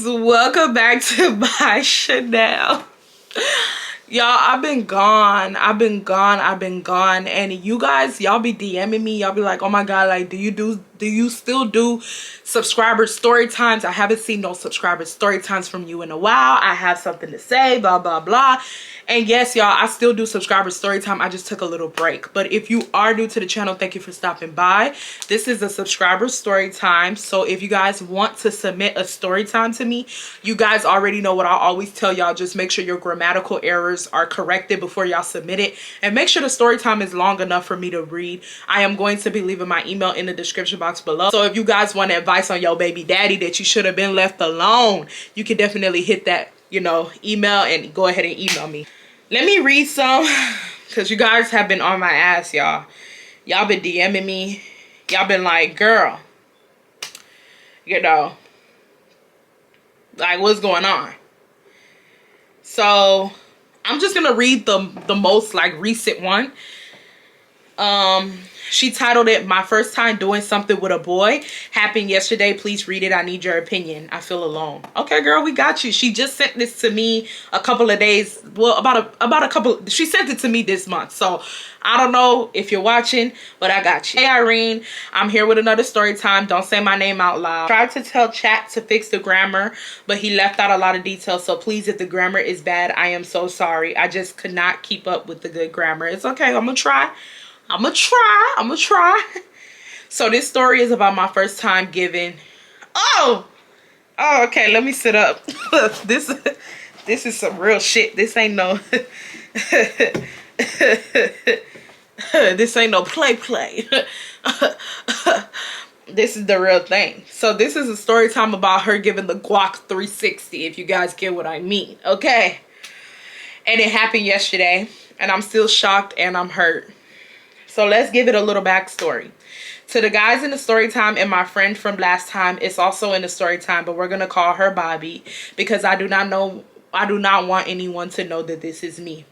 welcome back to my Chanel. Y'all, I've been gone, and you guys, y'all be DMing me, y'all be like, oh my god, like, do you still do subscriber story times? I haven't seen no subscriber story times from you in a while. I have something to say, blah blah blah. And yes, y'all, I still do subscriber story time. I just took a little break. But if you are new to the channel, thank you for stopping by. This is a subscriber story time. So if you guys want to submit a story time to me, you guys already know what I always tell y'all. Just make sure your grammatical errors are corrected before y'all submit it. And make sure the story time is long enough for me to read. I am going to be leaving my email in the description box below. So if you guys want advice on your baby daddy that you should have been left alone, you can definitely hit that, you know, email and go ahead and email me. Let me read some, because you guys have been on my ass, y'all. Y'all been DMing me. Y'all been like, girl, you know, like, what's going on? So I'm just gonna read the most like recent one. She titled it, "My first time doing something with a boy happened yesterday. Please read it. I need your opinion. I feel alone." Okay, girl, we got you. She just sent this to me a couple of days. Well, she sent it to me this month. So I don't know if you're watching, but I got you. Hey, Irene, I'm here with another story time. Don't say my name out loud. Tried to tell chat to fix the grammar, but he left out a lot of details. So please, if the grammar is bad, I am so sorry. I just could not keep up with the good grammar. It's okay. I'm gonna try. I'm gonna try. So this story is about my first time giving. Oh, okay, let me sit up. This is some real shit. This ain't no this ain't no play. This is the real thing. So this is a story time about her giving the guac 360, if you guys get what I mean. Okay, and it happened yesterday, and I'm still shocked and I'm hurt. So let's give it a little backstory. To the guys in the story time and my friend from last time, it's also in the story time, but we're gonna call her Bobby because I do not want anyone to know that this is me.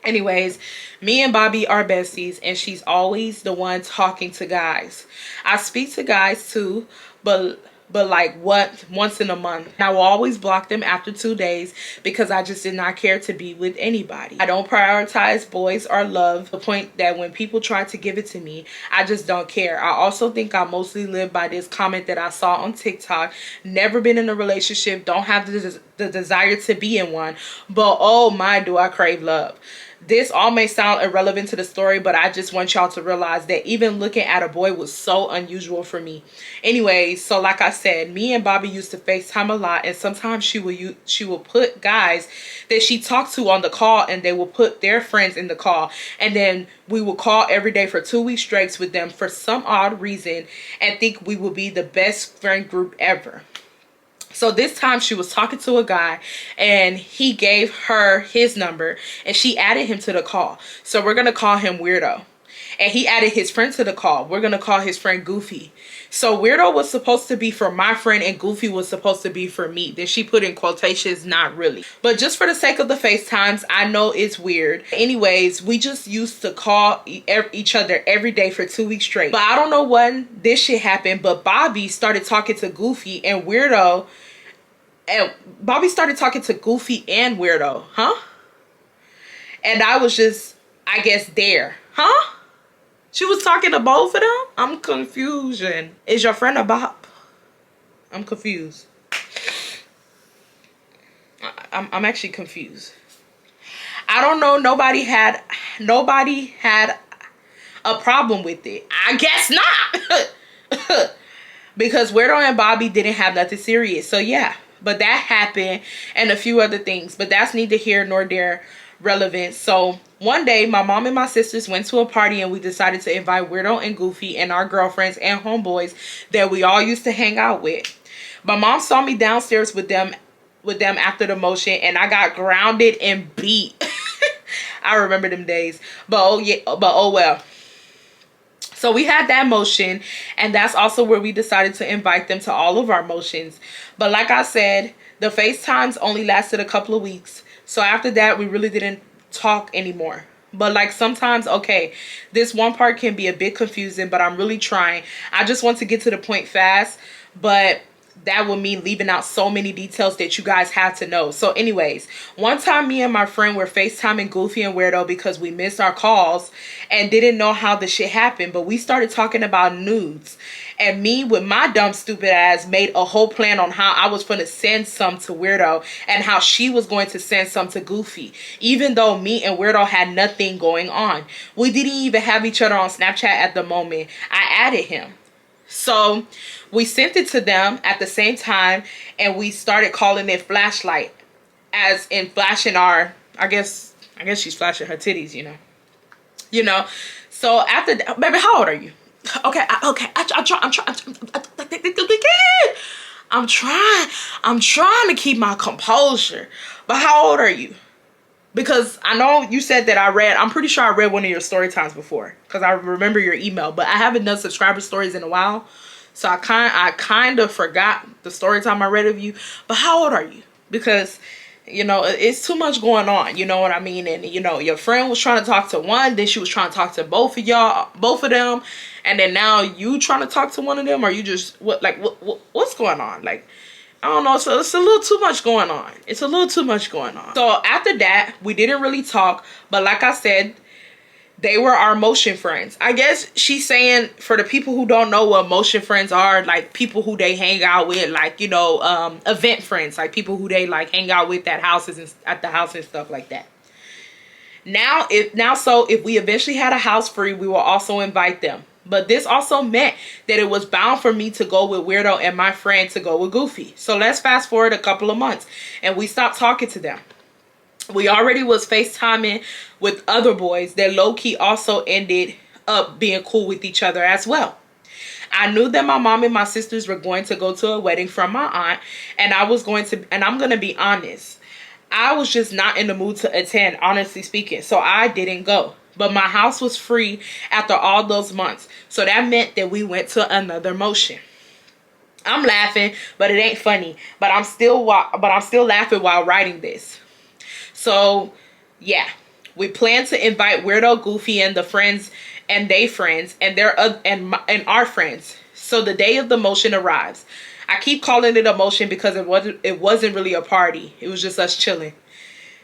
Anyways, me and Bobby are besties, and she's always the one talking to guys. I speak to guys too, but like once in a month. I will always block them after 2 days because I just did not care to be with anybody. I don't prioritize boys or love, to the point that when people try to give it to me, I just don't care. I also think I mostly live by this comment that I saw on TikTok. Never been in a relationship, don't have the desire to be in one, but oh my, do I crave love. This all may sound irrelevant to the story, but I just want y'all to realize that even looking at a boy was so unusual for me. Anyways, so like I said, me and Bobby used to FaceTime a lot, and sometimes she will put guys that she talked to on the call, and they will put their friends in the call, and then we will call every day for 2 weeks straight with them for some odd reason and think we will be the best friend group ever. So this time she was talking to a guy, and he gave her his number, and she added him to the call. So we're going to call him Weirdo. And he added his friend to the call. We're going to call his friend Goofy. So Weirdo was supposed to be for my friend, and Goofy was supposed to be for me. Then she put in quotations, not really. But just for the sake of the FaceTimes, I know it's weird. Anyways, we just used to call each other every day for 2 weeks straight. But I don't know when this shit happened, but Bobby started talking to Goofy and Weirdo. And Bobby started talking to Goofy and Weirdo, huh? And I was just, I guess, there, huh? She was talking to both of them? I'm confused. Is your friend a bop? I'm confused. I'm actually confused. I don't know. Nobody had a problem with it. I guess not. Because Weirdo and Bobby didn't have nothing serious. So yeah. But that happened, and a few other things. But that's neither here nor there relevant. So one day, my mom and my sisters went to a party, and we decided to invite Weirdo and Goofy and our girlfriends and homeboys that we all used to hang out with. My mom saw me downstairs with them after the motion, and I got grounded and beat. I remember them days. But oh well. So we had that motion, and that's also where we decided to invite them to all of our motions. But like I said, the FaceTimes only lasted a couple of weeks. So after that, we really didn't talk anymore. But like sometimes, okay, this one part can be a bit confusing, but I'm really trying. I just want to get to the point fast. But that would mean leaving out so many details that you guys had to know. So anyways, one time me and my friend were FaceTiming Goofy and Weirdo because we missed our calls and didn't know how the shit happened, but we started talking about nudes. And me, with my dumb stupid ass, made a whole plan on how I was going to send some to Weirdo and how she was going to send some to Goofy, even though me and Weirdo had nothing going on. We didn't even have each other on Snapchat at the moment. I added him. So we sent it to them at the same time, and we started calling it flashlight, as in flashing our, I guess she's flashing her titties, you know. So after that, baby, how old are you? Okay, I'm trying to keep my composure. But how old are you? Because I know you said that I'm pretty sure I read one of your story times before, because I remember your email, but I haven't done subscriber stories in a while. So I kind of forgot the story time I read of you. But how old are you? Because, it's too much going on. You know what I mean? And, your friend was trying to talk to one. Then she was trying to talk to both of them. And then now you trying to talk to one of them. Or you just, what's going on? Like, I don't know. So it's a little too much going on. It's a little too much going on. So after that, we didn't really talk. But like I said, they were our motion friends. I guess she's saying, for the people who don't know what motion friends are, like people who they hang out with, like, event friends, like people who they like hang out with at the house and stuff like that. So if we eventually had a house free, we will also invite them. But this also meant that it was bound for me to go with Weirdo and my friend to go with Goofy. So let's fast forward a couple of months, and we stopped talking to them. We already was FaceTiming with other boys that low-key also ended up being cool with each other as well. I knew that my mom and my sisters were going to go to a wedding from my aunt, and I'm going to be honest, I was just not in the mood to attend, honestly speaking, so I didn't go. But my house was free after all those months, so that meant that we went to another motion. I'm laughing, but it ain't funny. But I'm still laughing while writing this. So, yeah, we plan to invite Weirdo, Goofy, and the friends, and they friends, and our friends. So the day of the motion arrives. I keep calling it a motion because it wasn't really a party. It was just us chilling.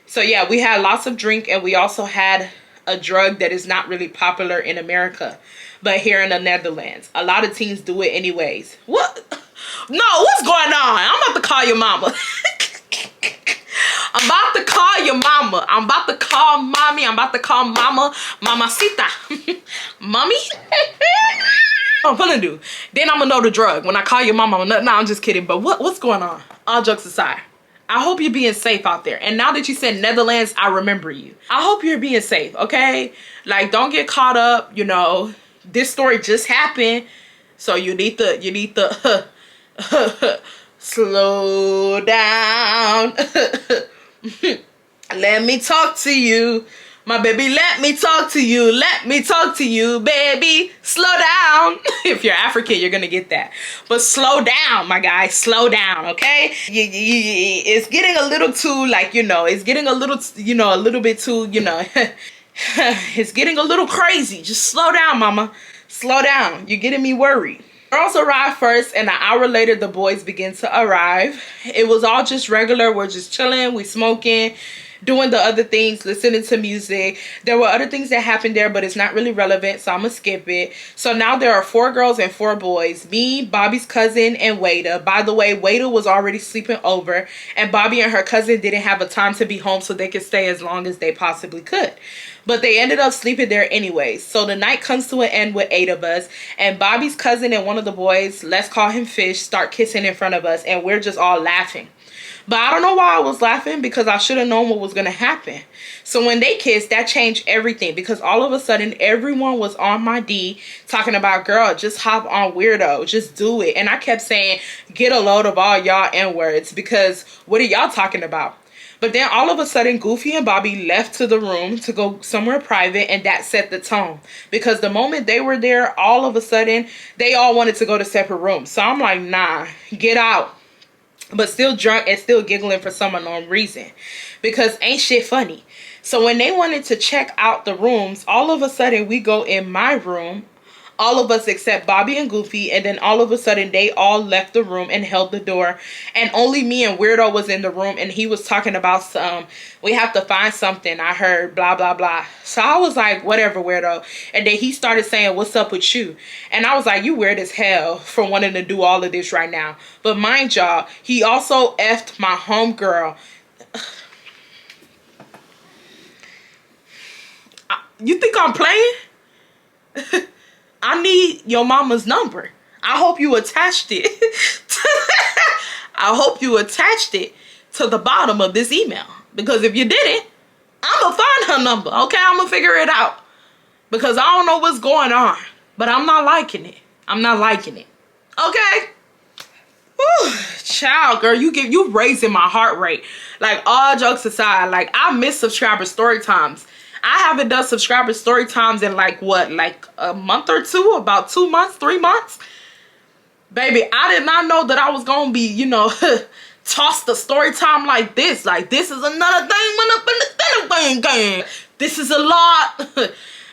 So yeah, we had lots of drink, and we also had a drug that is not really popular in America, but here in the Netherlands, a lot of teens do it anyways. What? No, what's going on? I'm about to call your mama. I'm about to call your mama. I'm about to call mommy. I'm about to call mama. Mamacita. Mommy? I'm gonna do. Then I'm gonna know the drug. When I call your mama, I'm just kidding. But what's going on? All jokes aside, I hope you're being safe out there. And now that you said Netherlands, I remember you. I hope you're being safe, okay? Like, don't get caught up, This story just happened. So you need to slow down. Let me talk to you. My baby, let me talk to you. Let me talk to you, baby. Slow down. If you're African, you're going to get that. But slow down, my guy. Slow down, okay? It's getting a little too, it's getting a little, a little bit too, it's getting a little crazy. Just slow down, mama. Slow down. You're getting me worried. Girls arrived first, and an hour later, the boys began to arrive. It was all just regular. We're just chilling. We smoking, doing the other things, listening to music. There were other things that happened there, but it's not really relevant, so I'm gonna skip it. So now there are 4 girls and 4 boys. Me, Bobby's cousin, and Wada. By the way, Wada was already sleeping over, and Bobby and her cousin didn't have a time to be home so they could stay as long as they possibly could. But they ended up sleeping there anyways. So the night comes to an end with 8 of us. And Bobby's cousin and one of the boys, let's call him Fish, start kissing in front of us. And we're just all laughing. But I don't know why I was laughing, because I should have known what was going to happen. So when they kissed, that changed everything. Because all of a sudden, everyone was on my D talking about, girl, just hop on Weirdo. Just do it. And I kept saying, get a load of all y'all N-words. Because what are y'all talking about? But then all of a sudden, Goofy and Bobby left to the room to go somewhere private, and that set the tone. Because the moment they were there, all of a sudden, they all wanted to go to separate rooms. So I'm like, nah, get out. But still drunk and still giggling for some unknown reason. Because ain't shit funny. So when they wanted to check out the rooms, all of a sudden, we go in my room. all of us except Bobby and Goofy, and then all of a sudden they all left the room and held the door, and only me and Weirdo was in the room, and he was talking about we have to find something, I heard blah blah blah. So I was like, whatever, Weirdo. And then he started saying, what's up with you? And I was like, you weird as hell for wanting to do all of this right now. But mind y'all, he also effed my homegirl. You think I'm playing? I need your mama's number. I hope you attached it. I hope you attached it to the bottom of this email. Because if you didn't, I'm going to find her number. Okay, I'm going to figure it out. Because I don't know what's going on. But I'm not liking it. I'm not liking it. Okay? Whew, child, girl, you raising my heart rate. Like, all jokes aside, like, I miss subscriber story times. I haven't done subscriber story times in like what, like a month or two, about 2 months, 3 months. Baby, I did not know that I was gonna be, you know, tossed the story time like this. Like, this is another thing when up in the game. This is a lot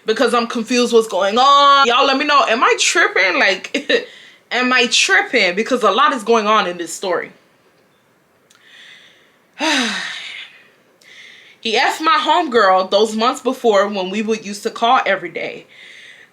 because I'm confused what's going on. Y'all let me know, am I tripping? Like, am I tripping? Because a lot is going on in this story. He asked my homegirl those months before when we would used to call every day.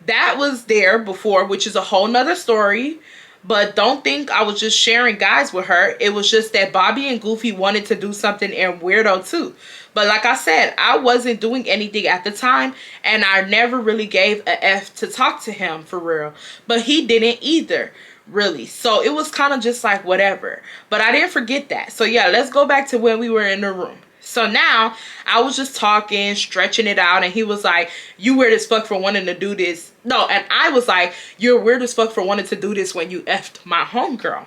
That was there before, which is a whole nother story. But don't think I was just sharing guys with her. It was just that Bobby and Goofy wanted to do something, and Weirdo too. But like I said, I wasn't doing anything at the time, and I never really gave a F to talk to him for real. But he didn't either, really. So it was kind of just like whatever. But I didn't forget that. So yeah, let's go back to when we were in the room. So now I was just talking, stretching it out, and he was like, you weird as fuck for wanting to do this. No, and I was like, you're weird as fuck for wanting to do this when you effed my homegirl.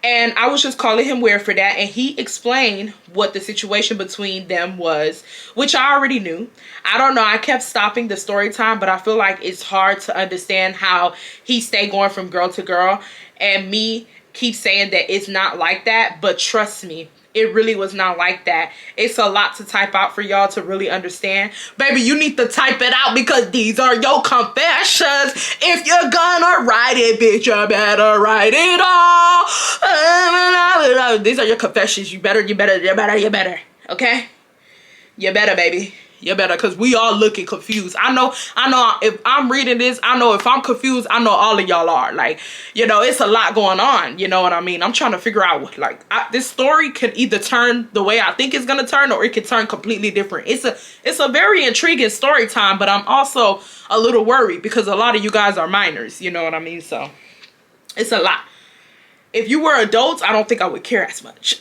And I was just calling him weird for that, and he explained what the situation between them was, which I already knew. I don't know, I kept stopping the story time, but I feel like it's hard to understand how he stayed going from girl to girl, and me keep saying that it's not like that. But trust me, it really was not like that. It's a lot to type out for y'all to really understand. Baby, you need to type it out because these are your confessions. If you're gonna write it, bitch, you better write it all. These are your confessions. You better. Okay? You better, baby. You better, because we all looking confused. I know if I'm reading this, I know if I'm confused, I know all of y'all are. Like, you know, it's a lot going on. You know what I mean? I'm trying to figure out what, like, this story could either turn the way I think it's going to turn, or it could turn completely different. It's a very intriguing story time, but I'm also a little worried because a lot of you guys are minors. You know what I mean? So it's a lot. If you were adults, I don't think I would care as much.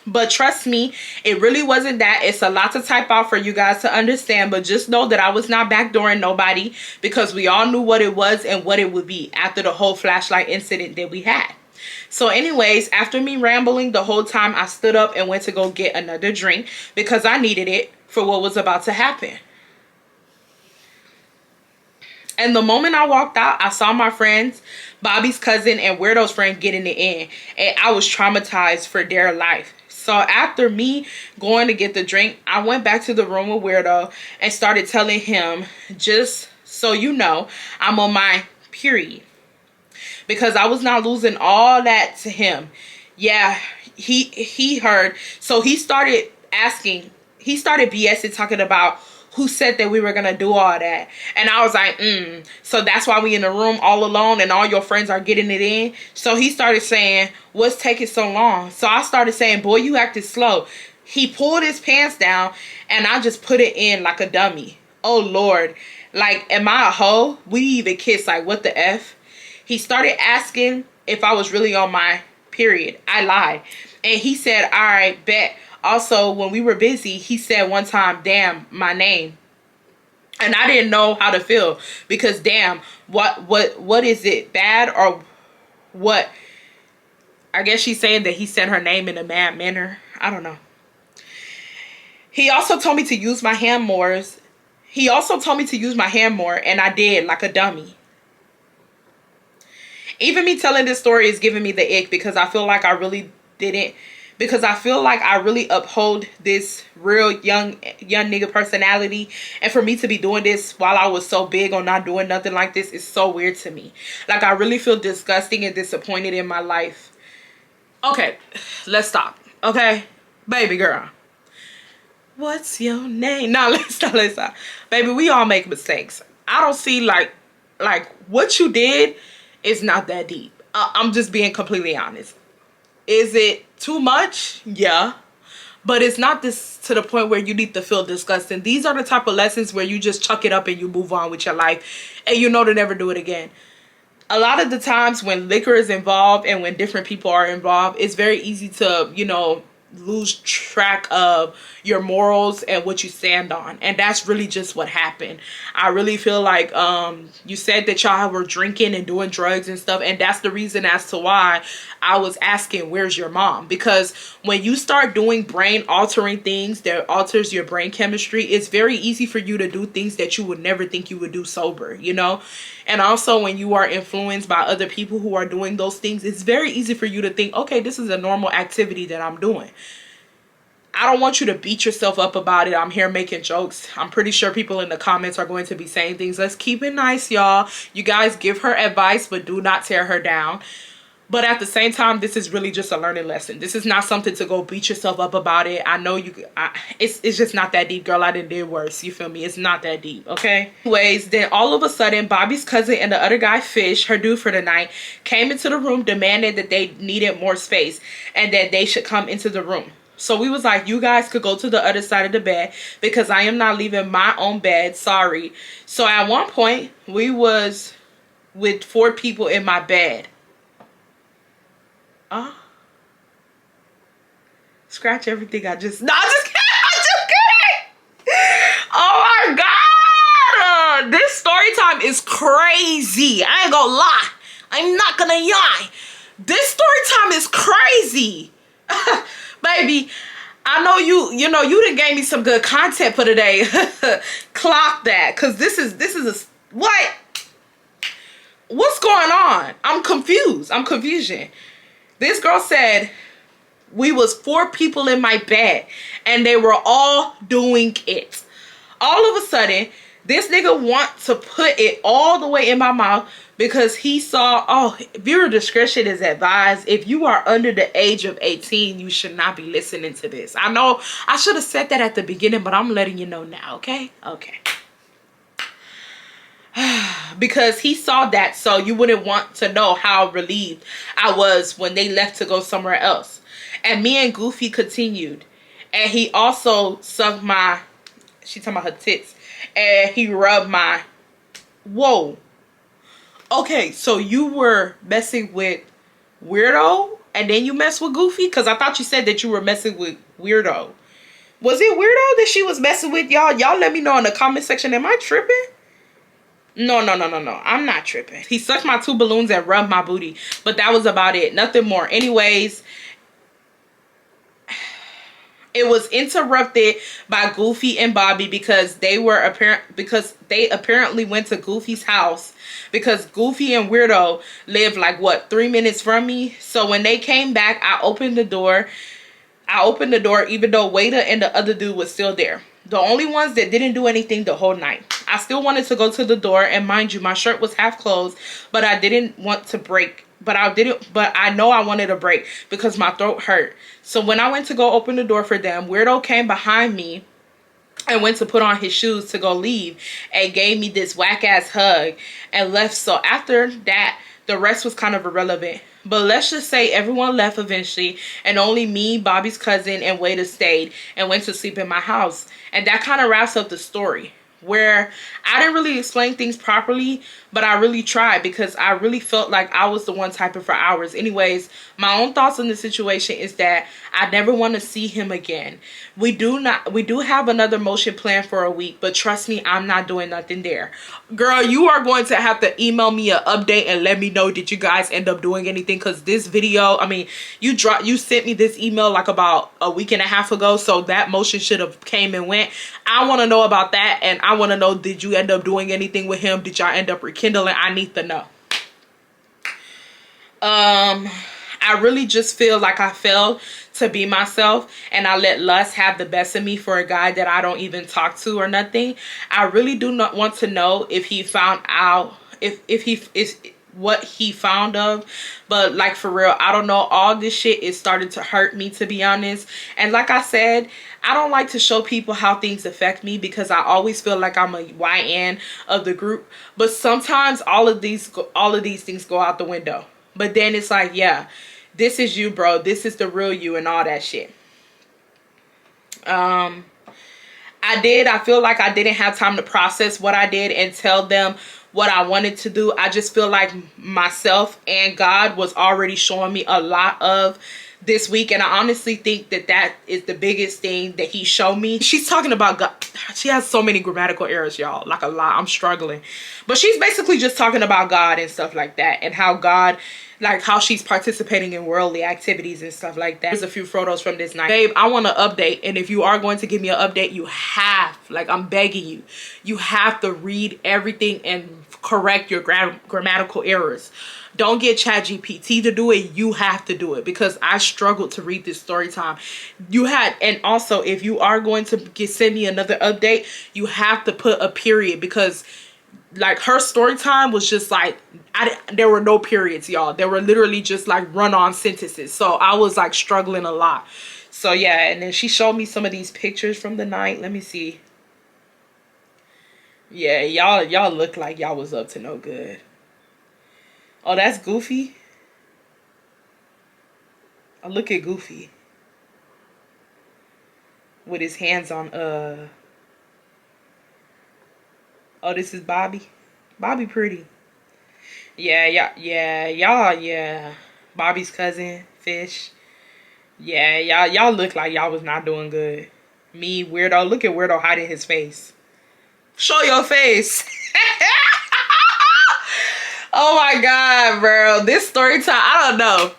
But trust me, it really wasn't that. It's a lot to type out for you guys to understand. But just know that I was not backdooring nobody, because we all knew what it was and what it would be after the whole flashlight incident that we had. So anyways, after me rambling the whole time, I stood up and went to go get another drink because I needed it for what was about to happen. And the moment I walked out, I saw my friends, Bobby's cousin and Weirdo's friend getting it in. And I was traumatized for their life. So after me going to get the drink, I went back to the room with Weirdo and started telling him, just so you know, I'm on my period. Because I was not losing all that to him. Yeah, he heard. So he started asking, he started BSing, talking about who said that we were gonna do all that. And I was like, so that's why we in the room all alone and all your friends are getting it in. So he started saying, what's taking so long? So I started saying, boy, you acted slow. He pulled his pants down and I just put it in like a dummy. Oh Lord, like, am I a hoe? We even kissed, like, what the F? He started asking if I was really on my period. I lied. And he said, all right, bet. Also, when we were busy, he said one time, damn, my name. And I didn't know how to feel because damn, what is it, bad or what? I guess she's saying that he said her name in a mad manner. I don't know. He also told me to use my hand more. And I did, like a dummy. Even me telling this story is giving me the ick because I feel like I really didn't because I feel like I really uphold this real young nigga personality, and for me to be doing this while I was so big on not doing nothing like this is so weird to me. Like, I really feel disgusting and disappointed in my life. Okay, let's stop. Okay, baby girl, what's your name? No, let's stop. Baby, we all make mistakes. I don't see like what you did is not that deep. I'm just being completely honest. Is it too much? Yeah. But it's not this to the point where you need to feel disgusting. These are the type of lessons where you just chuck it up and you move on with your life, and you know to never do it again. A lot of the times when liquor is involved and when different people are involved, it's very easy to, you know, lose track of your morals and what you stand on. And that's really just what happened. I really feel like you said that y'all were drinking and doing drugs and stuff, and that's the reason as to why I was asking, where's your mom? Because when you start doing brain altering things that alters your brain chemistry, it's very easy for you to do things that you would never think you would do sober, you know. And also when you are influenced by other people who are doing those things, it's very easy for you to think, okay, this is a normal activity that I'm doing. I don't want you to beat yourself up about it. I'm here making jokes. I'm pretty sure people in the comments are going to be saying things. Let's keep it nice, y'all. You guys give her advice, but do not tear her down. But at the same time, this is really just a learning lesson. This is not something to go beat yourself up about it. I know it's just not that deep, girl. I did worse. You feel me? It's not that deep, okay? Anyways, then all of a sudden, Bobby's cousin and the other guy, Fish, her dude for the night, came into the room, demanded that they needed more space and that they should come into the room. So we was like, you guys could go to the other side of the bed because I am not leaving my own bed. Sorry. So at one point, we was with 4 people in my bed. Scratch everything I just... No, I'm just kidding. I'm just kidding. Oh my God. This story time is crazy. I ain't gonna lie. I'm not gonna lie. This story time is crazy. Baby, I know you done gave me some good content for today. Clock that, because this is what's going on? I'm confused. I'm confusion. This girl said we was 4 people in my bed and they were all doing it. All of a sudden, this nigga want to put it all the way in my mouth because he saw, viewer discretion is advised. If you are under the age of 18, you should not be listening to this. I know I should have said that at the beginning, but I'm letting you know now, okay? Okay. Because he saw that, so you wouldn't want to know how relieved I was when they left to go somewhere else. And me and Goofy continued. And he also sucked my, she talking about her tits, and he rubbed my, whoa. Okay, so you were messing with Weirdo and then you messed with Goofy? Because I thought you said that you were messing with Weirdo. Was it Weirdo that she was messing with, y'all? Y'all let me know in the comment section. Am I tripping? No. I'm not tripping. He sucked my 2 balloons and rubbed my booty. But that was about it. Nothing more. Anyways, it was interrupted by Goofy and Bobby because they apparently went to Goofy's house because Goofy and Weirdo live like what, 3 minutes from me. So when they came back, I opened the door even though Wada and the other dude was still there. The only ones that didn't do anything the whole night. I still wanted to go to the door, and mind you, my shirt was half closed, but I didn't want to break. But I know I wanted a break because my throat hurt. So when I went to go open the door for them, Weirdo came behind me and went to put on his shoes to go leave and gave me this whack ass hug and left. So after that, the rest was kind of irrelevant. But let's just say everyone left eventually and only me, Bobby's cousin, and Wada stayed and went to sleep in my house. And that kind of wraps up the story, where I didn't really explain things properly, but I really tried because I really felt like I was the one typing for hours. Anyways, my own thoughts on the situation is that I never want to see him again. We do have another motion planned for a week, but trust me, I'm not doing nothing there. Girl, you are going to have to email me an update and let me know, did you guys end up doing anything? Because this video, I mean, you sent me this email like about a week and a half ago, so that motion should have came and went. I want to know about that, and I want to know, did you end up doing anything with him? Did y'all end up rekindling? I need to know. I I really just feel like I failed to be myself, and I let lust have the best of me for a guy that I don't even talk to or nothing. I really do not want to know if he found out, if he is what he found of. But like, for real, I don't know, all this shit is starting to hurt me, to be honest. And like I said, I don't like to show people how things affect me, because I always feel like I'm a YN of the group. But sometimes all of these things go out the window. But then it's like, yeah, this is you, bro. This is the real you and all that shit. I feel like I didn't have time to process what I did and tell them what I wanted to do. I just feel like myself and God was already showing me a lot of this week, and I honestly think that that is the biggest thing that he showed me. She's talking about God. She has so many grammatical errors, y'all, like a lot. I'm struggling, but she's basically just talking about God and stuff like that, and how God, like how she's participating in worldly activities and stuff like that. There's a few photos from this night. Babe, I want to update, and if you are going to give me an update, you have, like, I'm begging you, you have to read everything and correct your grammatical errors. Don't get ChatGPT to do it. You have to do it, because I struggled to read this story time. And also, if you are going to send me another update, you have to put a period, because like her story time was just like, there were no periods, y'all. There were literally just like run-on sentences. So I was like struggling a lot. So yeah, and then she showed me some of these pictures from the night. Let me see. Yeah, y'all look like y'all was up to no good. Oh, that's Goofy. Oh, look at Goofy with his hands on oh, this is Bobby. Bobby pretty. Yeah. Bobby's cousin, Fish. Yeah, y'all look like y'all was not doing good. Me, Weirdo. Look at Weirdo hiding his face. Show your face. Oh my God, bro. This story time, I don't know.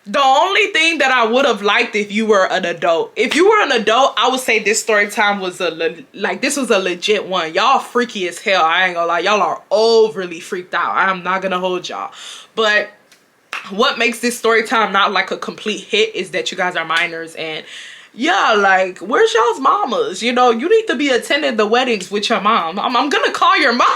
The only thing that I would have liked if you were an adult. If you were an adult, I would say this story time was this was a legit one. Y'all freaky as hell. I ain't gonna lie. Y'all are overly freaked out. I'm not gonna hold y'all. But what makes this story time not like a complete hit is that you guys are minors, and yeah, like, where's y'all's mamas? You know, you need to be attending the weddings with your mom. I'm gonna call your mom.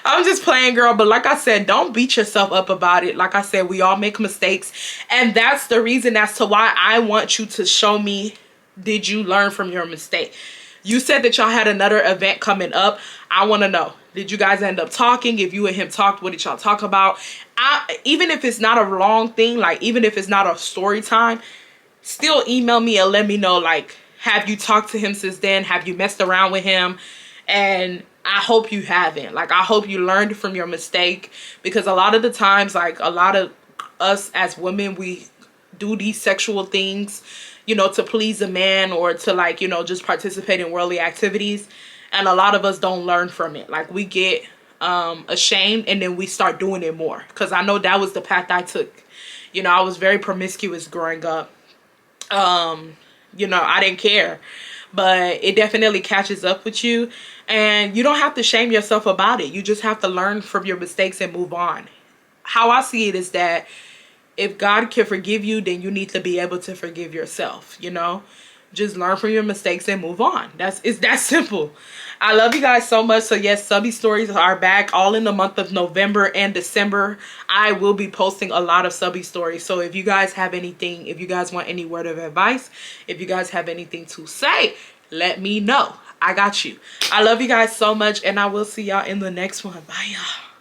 I'm just playing, girl. But like I said, don't beat yourself up about it. Like I said, we all make mistakes, and that's the reason as to why I want you to show me, did you learn from your mistake? You said that y'all had another event coming up. I want to know, did you guys end up talking? If you and him talked, what did y'all talk about? Even if it's not a long thing, like even if it's not a story time, still email me and let me know, like, have you talked to him since then? Have you messed around with him? And I hope you haven't. Like, I hope you learned from your mistake, because a lot of the times, like, a lot of us as women, we do these sexual things, you know, to please a man, or to, like, you know, just participate in worldly activities. And a lot of us don't learn from it. Like, we get ashamed, and then we start doing it more. Because I know that was the path I took. You know, I was very promiscuous growing up. You know, I didn't care, but it definitely catches up with you, and you don't have to shame yourself about it. You just have to learn from your mistakes and move on. How I see it is that if God can forgive you, then you need to be able to forgive yourself, you know? Just learn from your mistakes and move on. It's that simple. I love you guys so much. So yes, SUBBIE stories are back all in the month of November and December. I will be posting a lot of SUBBIE stories. So if you guys have anything, if you guys want any word of advice, if you guys have anything to say, let me know. I got you. I love you guys so much, and I will see y'all in the next one. Bye, y'all.